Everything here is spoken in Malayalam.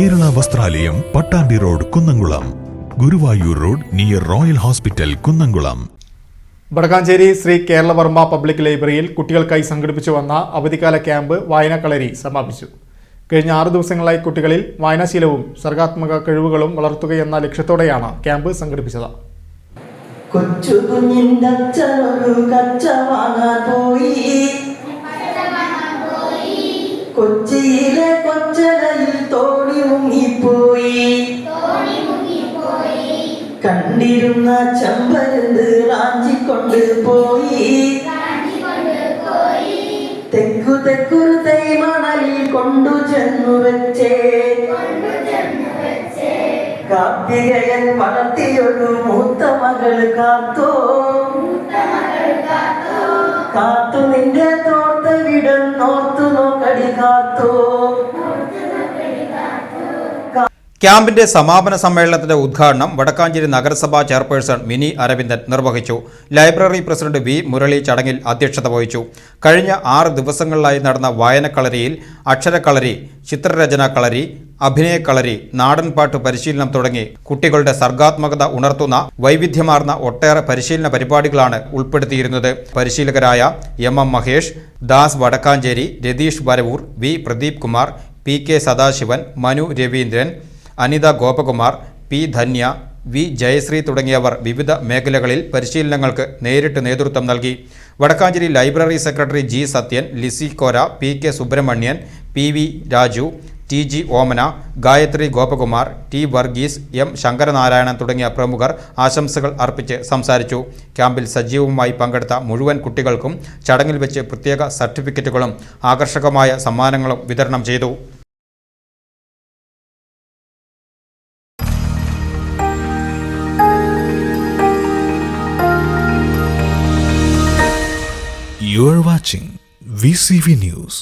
Kerala Vasthralayam Pattambi road Kunnamkulam, Guruvayur road near royal hospital Kunnamkulam. Vadakkanchery Sree Keralavarma public ലൈബ്രറിയിൽ കുട്ടികൾക്കായി സംഘടിപ്പിച്ചു വന്ന അവധിക്കാല ക്യാമ്പ് വായനക്കളരി സമാപിച്ചു. കഴിഞ്ഞ 6 ദിവസങ്ങളായി കുട്ടികളിൽ വായനാശീലവും സർഗാത്മക കഴിവുകളും വളർത്തുകയെന്ന ലക്ഷ്യത്തോടെയാണ് ക്യാമ്പ് സംഘടിപ്പിച്ചത്. കൊച്ചിയിലെ കൊച്ചലയിൽ തോണി മുങ്ങിപ്പോയി, കണ്ടിരുന്ന ചെമ്പരുന്ത് റാഞ്ചിക്കൊണ്ട് പോയി, തെക്കുരു തൈമണലിൽ കൊണ്ടു ചെന്നു വെച്ചേ, കാർത്തികയൻ വളർത്തിയൊരു മൂത്ത മകൾ കാത്തോ, കാത്തു നിന്റെ തോർത്ത വിടന്നോർത്തു നോക്കടി കാത്തോ. ക്യാമ്പിന്റെ സമാപന സമ്മേളനത്തിന്റെ ഉദ്ഘാടനം വടക്കാഞ്ചേരി നഗരസഭാ ചെയർപേഴ്സൺ മിനി അരവിന്ദൻ നിർവഹിച്ചു. ലൈബ്രറി പ്രസിഡന്റ് വി മുരളി ചടങ്ങിൽ അധ്യക്ഷത വഹിച്ചു. കഴിഞ്ഞ 6 ദിവസങ്ങളിലായി നടന്ന വായനക്കളരിയിൽ അക്ഷരക്കളരി, ചിത്രരചനാ കളരി, അഭിനയക്കളരി, നാടൻപാട്ട് പരിശീലനം തുടങ്ങി കുട്ടികളുടെ സർഗാത്മകത ഉണർത്തുന്ന വൈവിധ്യമാർന്ന ഒട്ടേറെ പരിശീലന പരിപാടികളാണ് ഉൾപ്പെടുത്തിയിരുന്നത്. പരിശീലകരായ M Mahesh, Das Vadakkanchery, Ratheesh Varavoor, V Pradeep Kumar, P K Sadasivan, Manu Raveendran, Anitha Gopakumar, P Dhanya, V Jayasree തുടങ്ങിയവർ വിവിധ മേഖലകളിൽ പരിശീലനങ്ങൾക്ക് നേരിട്ട് നേതൃത്വം നൽകി. Vadakkanchery library secretary G Sathyan, Lissy Kora, P K Subrahmanyan, P V Raju, T G Omana, Gayathri Gopakumar, T Varghese, M Sankaranarayanan തുടങ്ങിയ പ്രമുഖർ ആശംസകൾ അർപ്പിച്ച് സംസാരിച്ചു. ക്യാമ്പിൽ സജീവമായി പങ്കെടുത്ത മുഴുവൻ കുട്ടികൾക്കും ചടങ്ങിൽ വെച്ച് പ്രത്യേക സർട്ടിഫിക്കറ്റുകളും ആകർഷകമായ സമ്മാനങ്ങളും വിതരണം ചെയ്തു. You are watching VCV News.